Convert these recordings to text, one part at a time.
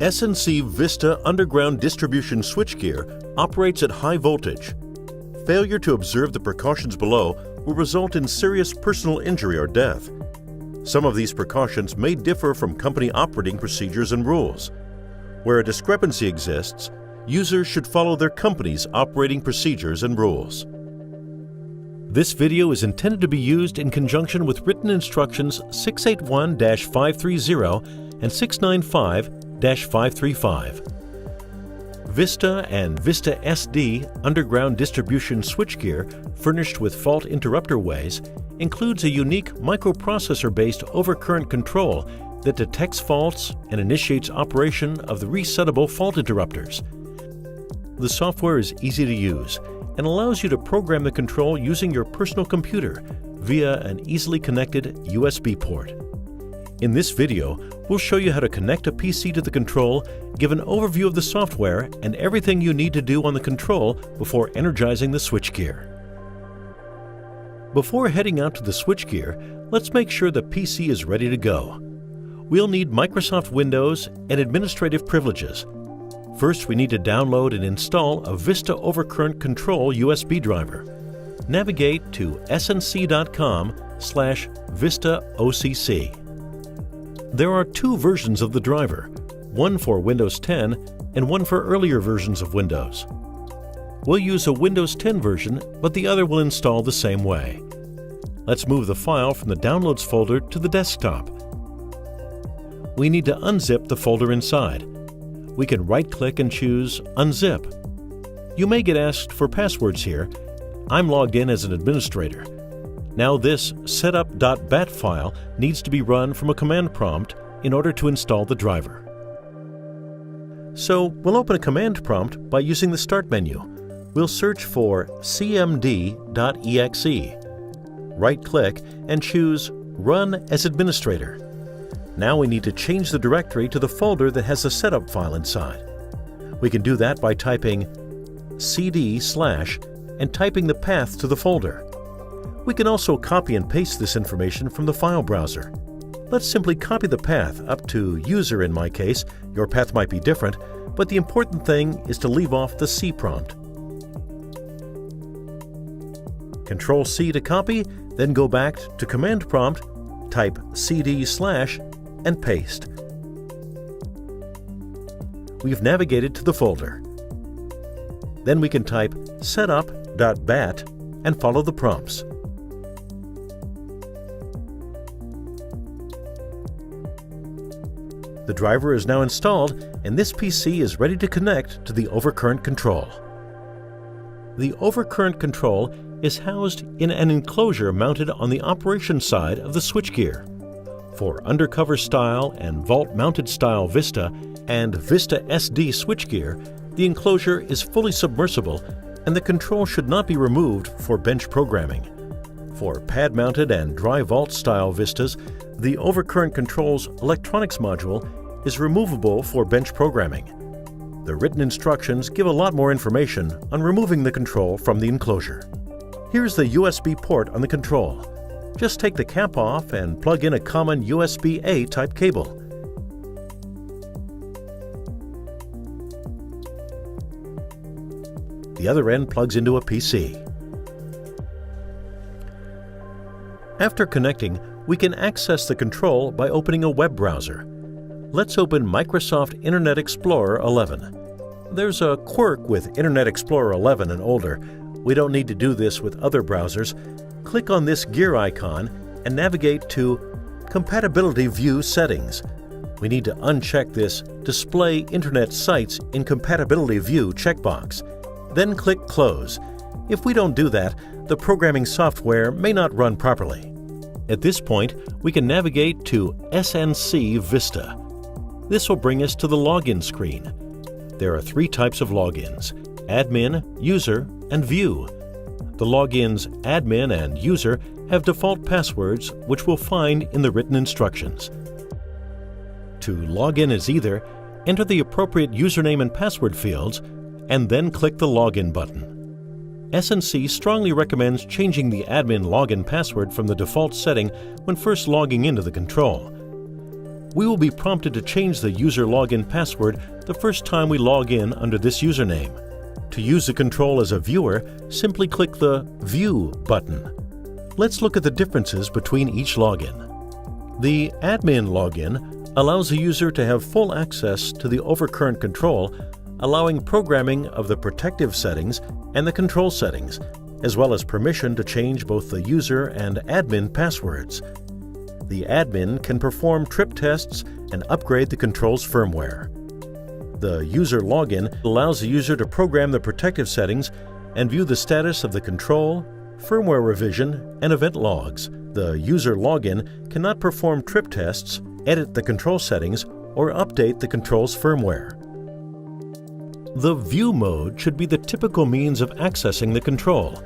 S&C Vista underground distribution switchgear operates at high voltage. Failure to observe the precautions below will result in serious personal injury or death. Some of these precautions may differ from company operating procedures and rules. Where a discrepancy exists, users should follow their company's operating procedures and rules. This video is intended to be used in conjunction with written instructions 681-530 and 695-535. Vista and Vista SD underground distribution switchgear furnished with fault interrupter ways includes a unique microprocessor-based overcurrent control that detects faults and initiates operation of the resettable fault interrupters. The software is easy to use and allows you to program the control using your personal computer via an easily connected USB port. In this video, we'll show you how to connect a PC to the control, give an overview of the software, and everything you need to do on the control before energizing the switchgear. Before heading out to the switchgear, let's make sure the PC is ready to go. We'll need Microsoft Windows and administrative privileges. First, we need to download and install a Vista Overcurrent Control USB driver. Navigate to snc.com/VistaOCC. There are two versions of the driver, one for Windows 10 and one for earlier versions of Windows. We'll use a Windows 10 version, but the other will install the same way. Let's move the file from the Downloads folder to the desktop. We need to unzip the folder inside. We can right-click and choose Unzip. You may get asked for passwords here. I'm logged in as an administrator. Now this setup.bat file needs to be run from a command prompt in order to install the driver. So we'll open a command prompt by using the Start menu. We'll search for cmd.exe. Right-click and choose Run as Administrator. Now we need to change the directory to the folder that has the setup file inside. We can do that by typing cd/ and typing the path to the folder. We can also copy and paste this information from the file browser. Let's simply copy the path up to user in my case. Your path might be different, but the important thing is to leave off the C prompt. Control C to copy, then go back to command prompt, type cd/ and paste. We've navigated to the folder. Then we can type setup.bat and follow the prompts. The driver is now installed and this PC is ready to connect to the overcurrent control. The overcurrent control is housed in an enclosure mounted on the operation side of the switchgear. For undercover style and vault-mounted style Vista and Vista SD switchgear, the enclosure is fully submersible and the control should not be removed for bench programming. For pad-mounted and dry vault style Vistas, the overcurrent control's electronics module is removable for bench programming. The written instructions give a lot more information on removing the control from the enclosure. Here's the USB port on the control. Just take the cap off and plug in a common USB-A type cable. The other end plugs into a PC. After connecting, we can access the control by opening a web browser. Let's open Microsoft Internet Explorer 11. There's a quirk with Internet Explorer 11 and older. We don't need to do this with other browsers. Click on this gear icon and navigate to Compatibility View Settings. We need to uncheck this Display Internet Sites in Compatibility View checkbox. Then click Close. If we don't do that, the programming software may not run properly. At this point, we can navigate to S&C Vista. This will bring us to the login screen. There are three types of logins: Admin, User, and View. The logins Admin and User have default passwords which we'll find in the written instructions. To log in as either, enter the appropriate username and password fields, and then click the Login button. S&C strongly recommends changing the admin login password from the default setting when first logging into the control. We will be prompted to change the user login password the first time we log in under this username. To use the control as a viewer, simply click the View button. Let's look at the differences between each login. The admin login allows the user to have full access to the overcurrent control, allowing programming of the protective settings and the control settings, as well as permission to change both the user and admin passwords. The admin can perform trip tests and upgrade the control's firmware. The user login allows the user to program the protective settings and view the status of the control, firmware revision, and event logs. The user login cannot perform trip tests, edit the control settings, or update the control's firmware. The View mode should be the typical means of accessing the control.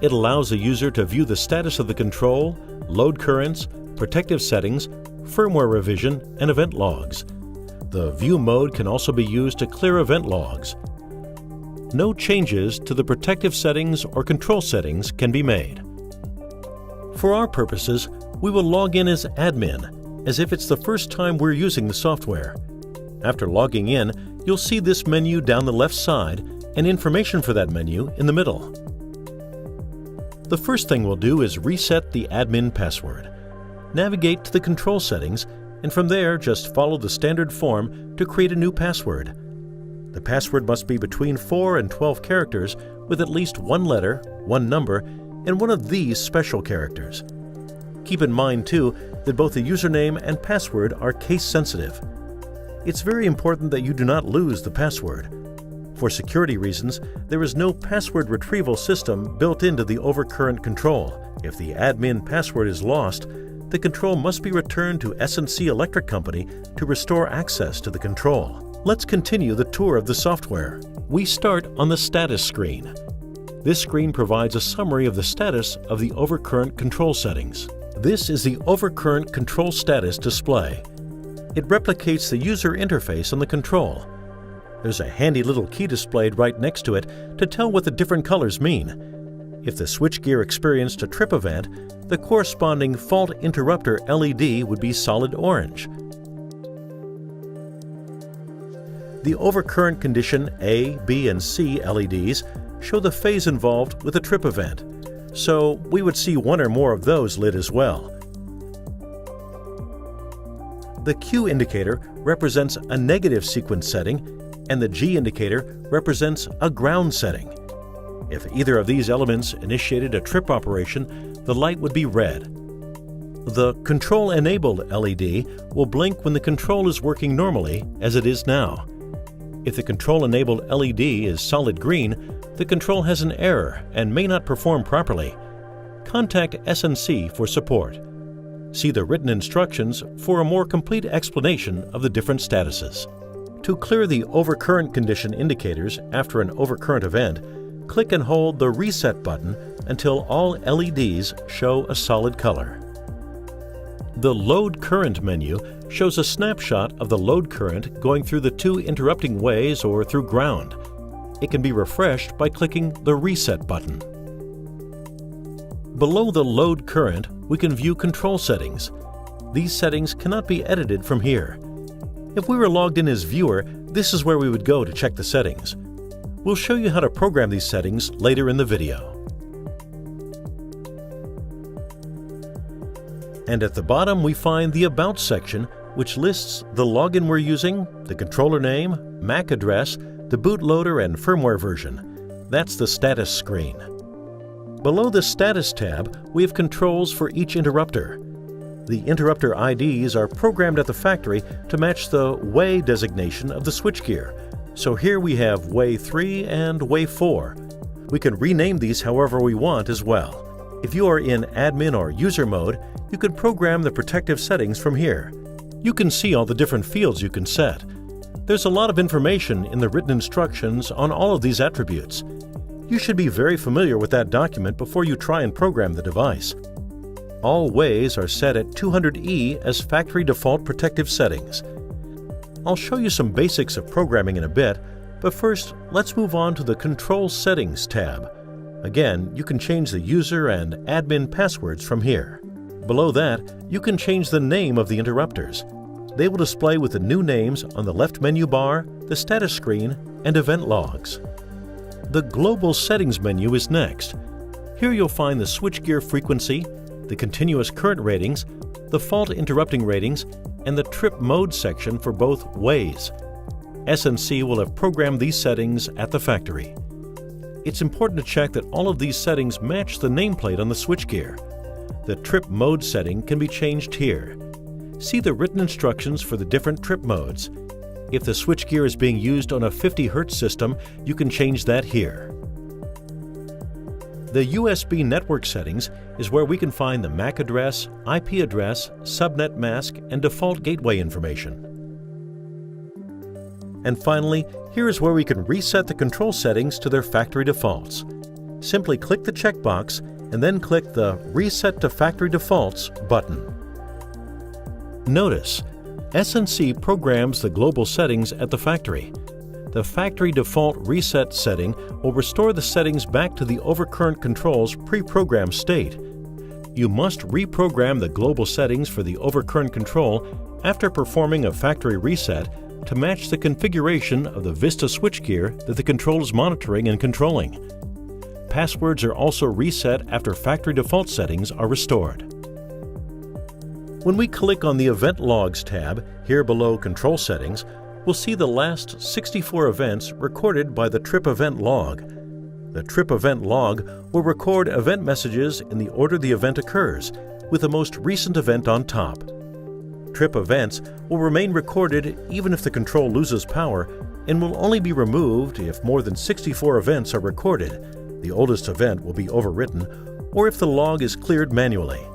It allows the user to view the status of the control, load currents, protective settings, firmware revision, and event logs. The View mode can also be used to clear event logs. No changes to the protective settings or control settings can be made. For our purposes, we will log in as admin, as if it's the first time we're using the software. After logging in, you'll see this menu down the left side and information for that menu in the middle. The first thing we'll do is reset the admin password. Navigate to the control settings, and from there just follow the standard form to create a new password. The password must be between 4 and 12 characters with at least one letter, one number, and one of these special characters. Keep in mind, too, that both the username and password are case-sensitive. It's very important that you do not lose the password. For security reasons, there is no password retrieval system built into the overcurrent control. If the admin password is lost, the control must be returned to S&C Electric Company to restore access to the control. Let's continue the tour of the software. We start on the status screen. This screen provides a summary of the status of the overcurrent control settings. This is the overcurrent control status display. It replicates the user interface on the control. There's a handy little key displayed right next to it to tell what the different colors mean. If the switchgear experienced a trip event, the corresponding fault interrupter LED would be solid orange. The overcurrent condition A, B, and C LEDs show the phase involved with a trip event, so we would see one or more of those lit as well. The Q indicator represents a negative sequence setting, and the G indicator represents a ground setting. If either of these elements initiated a trip operation, the light would be red. The Control-enabled LED will blink when the control is working normally, as it is now. If the Control-enabled LED is solid green, the control has an error and may not perform properly. Contact S&C for support. See the written instructions for a more complete explanation of the different statuses. To clear the overcurrent condition indicators after an overcurrent event, click and hold the Reset button until all LEDs show a solid color. The Load Current menu shows a snapshot of the load current going through the two interrupting ways or through ground. It can be refreshed by clicking the Reset button. Below the load current, we can view control settings. These settings cannot be edited from here. If we were logged in as viewer, this is where we would go to check the settings. We'll show you how to program these settings later in the video. And at the bottom we find the About section, which lists the login we're using, the controller name, MAC address, the bootloader and firmware version. That's the status screen. Below the Status tab, we have controls for each interrupter. The interrupter IDs are programmed at the factory to match the way designation of the switchgear. So here we have Way 3 and Way 4. We can rename these however we want as well. If you are in admin or user mode, you can program the protective settings from here. You can see all the different fields you can set. There's a lot of information in the written instructions on all of these attributes. You should be very familiar with that document before you try and program the device. All ways are set at 200E as factory default protective settings. I'll show you some basics of programming in a bit, but first let's move on to the Control Settings tab. Again, you can change the user and admin passwords from here. Below that, you can change the name of the interrupters. they will display with the new names on the left menu bar, the status screen, and event logs. The Global Settings menu is next. Here you'll find the switchgear frequency, the continuous current ratings, the fault interrupting ratings, and the trip mode section for both ways. S&C will have programmed these settings at the factory. It's important to check that all of these settings match the nameplate on the switchgear. The trip mode setting can be changed here. See the written instructions for the different trip modes. If the switchgear is being used on a 50 Hz system, you can change that here. The USB network settings is where we can find the MAC address, IP address, subnet mask, and default gateway information. And finally, here is where we can reset the control settings to their factory defaults. Simply click the checkbox and then click the Reset to Factory Defaults button. Notice, S&C programs the global settings at the factory. The factory default reset setting will restore the settings back to the overcurrent control's pre-programmed state. You must reprogram the global settings for the overcurrent control after performing a factory reset to match the configuration of the Vista switchgear that the control is monitoring and controlling. Passwords are also reset after factory default settings are restored. When we click on the Event Logs tab here below Control Settings, we'll see the last 64 events recorded by the trip event log. The trip event log will record event messages in the order the event occurs, with the most recent event on top. Trip events will remain recorded even if the control loses power and will only be removed if more than 64 events are recorded. The oldest event will be overwritten, or if the log is cleared manually.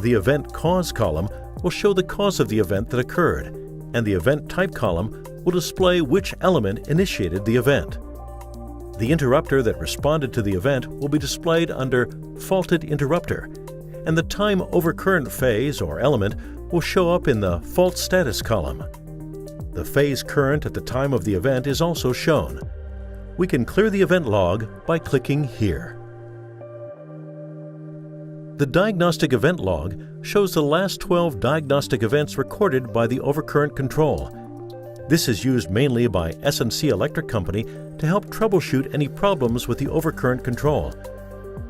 The Event Cause column will show the cause of the event that occurred, and the Event Type column will display which element initiated the event. The interrupter that responded to the event will be displayed under Faulted Interrupter, and the time overcurrent phase or element will show up in the Fault Status column. The phase current at the time of the event is also shown. We can clear the event log by clicking here. The Diagnostic Event Log shows the last 12 diagnostic events recorded by the overcurrent control. This is used mainly by S&C Electric Company to help troubleshoot any problems with the overcurrent control.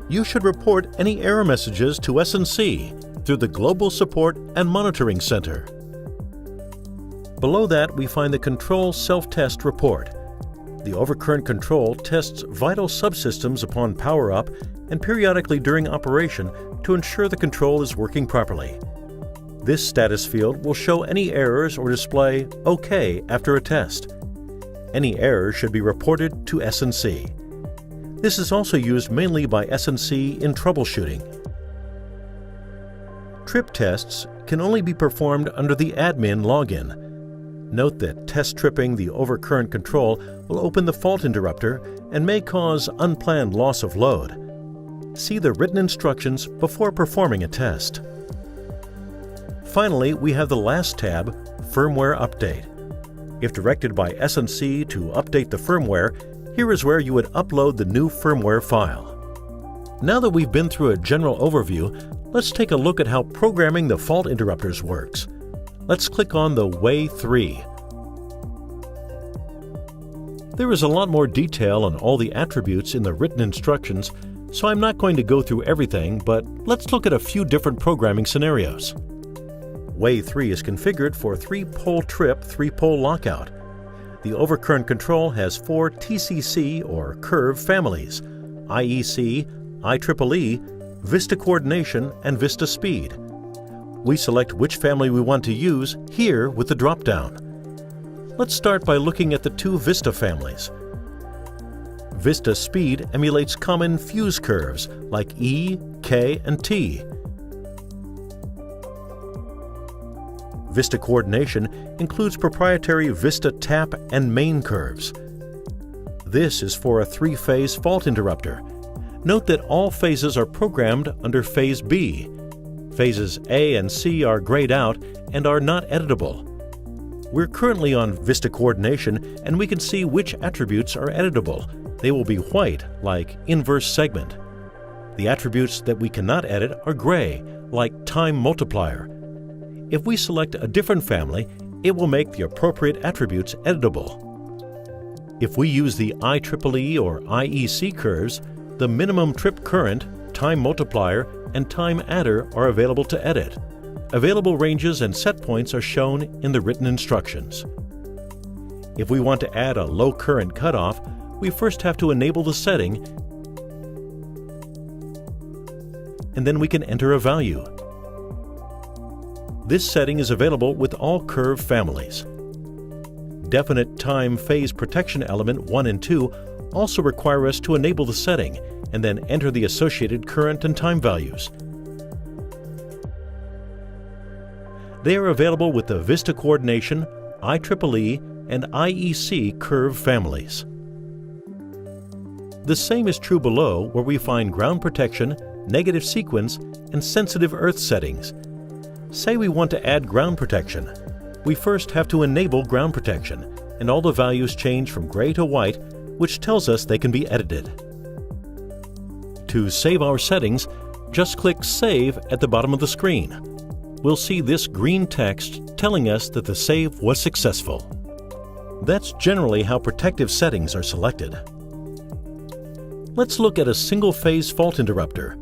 You should report any error messages to S&C through the Global Support and Monitoring Center. Below that, we find the Control Self-Test Report. The overcurrent control tests vital subsystems upon power-up and periodically during operation to ensure the control is working properly. This status field will show any errors or display OK after a test. Any errors should be reported to S&C. This is also used mainly by S&C in troubleshooting. Trip tests can only be performed under the admin login. Note that test tripping the overcurrent control will open the fault interrupter and may cause unplanned loss of load. See the written instructions before performing a test. Finally, we have the last tab, Firmware Update. If directed by S&C to update the firmware, here is where you would upload the new firmware file. Now that we've been through a general overview, let's take a look at how programming the fault interrupters works. Let's click on the Way 3. There is a lot more detail on all the attributes in the written instructions, so I'm not going to go through everything, but let's look at a few different programming scenarios. Way 3 is configured for 3-pole trip, 3-pole lockout. The overcurrent control has 4 TCC or curve families: IEC, IEEE, Vista Coordination, and Vista Speed. We select which family we want to use here with the drop-down. Let's start by looking at the 2 Vista families. Vista Speed emulates common fuse curves like E, K, and T. Vista Coordination includes proprietary Vista Tap and Main curves. This is for a 3-phase fault interrupter. Note that all phases are programmed under Phase B. Phases A and C are grayed out and are not editable. We're currently on Vista Coordination, and we can see which attributes are editable. They will be white, like inverse segment. The attributes that we cannot edit are gray, like time multiplier. If we select a different family, it will make the appropriate attributes editable. If we use the IEEE or IEC curves, the minimum trip current, time multiplier, and time adder are available to edit. Available ranges and set points are shown in the written instructions. If we want to add a low current cutoff, we first have to enable the setting, and then we can enter a value. This setting is available with all curve families. Definite time phase protection element 1 and 2 also require us to enable the setting and then enter the associated current and time values. They are available with the Vista Coordination, IEEE, and IEC curve families. The same is true below, where we find ground protection, negative sequence, and sensitive earth settings. Say we want to add ground protection. We first have to enable ground protection, and all the values change from gray to white, which tells us they can be edited. To save our settings, just click Save at the bottom of the screen. We'll see this green text telling us that the save was successful. That's generally how protective settings are selected. Let's look at a single-phase fault interrupter.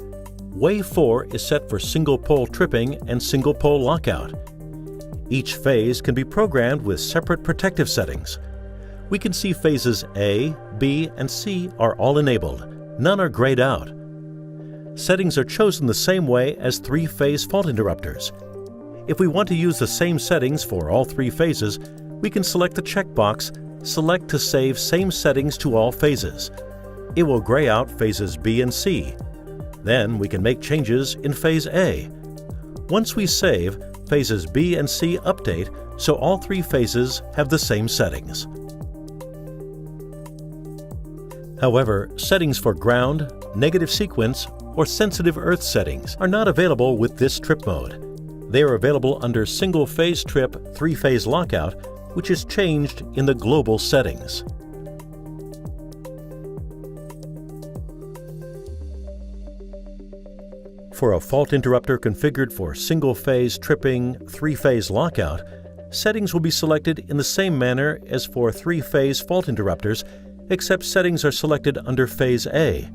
Way 4 is set for single-pole tripping and single-pole lockout. Each phase can be programmed with separate protective settings. We can see phases A, B, and C are all enabled. None are grayed out. Settings are chosen the same way as three-phase fault interrupters. If we want to use the same settings for all three phases, we can select the checkbox, Select to save same settings to all phases. It will gray out phases B and C. Then we can make changes in phase A. Once we save, phases B and C update so all three phases have the same settings. However, settings for ground, negative sequence, or sensitive earth settings are not available with this trip mode. They are available under single-phase trip, three-phase lockout, which is changed in the global settings. For a fault interrupter configured for single-phase tripping, three-phase lockout, settings will be selected in the same manner as for three-phase fault interrupters, except settings are selected under phase A.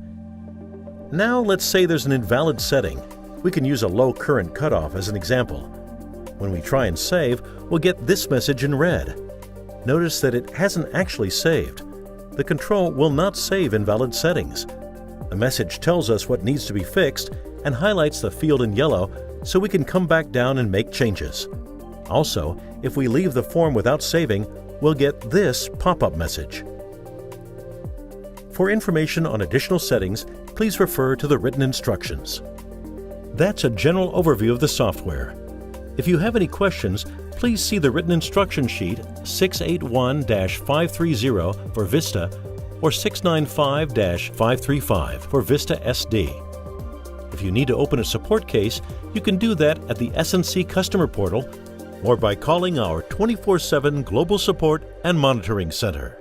Now let's say there's an invalid setting. We can use a low current cutoff as an example. When we try and save, we'll get this message in red. Notice that it hasn't actually saved. The control will not save invalid settings. The message tells us what needs to be fixed and highlights the field in yellow so we can come back down and make changes. Also, if we leave the form without saving, we'll get this pop-up message. For information on additional settings, please refer to the written instructions. That's a general overview of the software. If you have any questions, please see the written instruction sheet 681-530 for Vista or 695-535 for Vista SD. If you need to open a support case, you can do that at the S&C customer portal or by calling our 24/7 Global Support and Monitoring Center.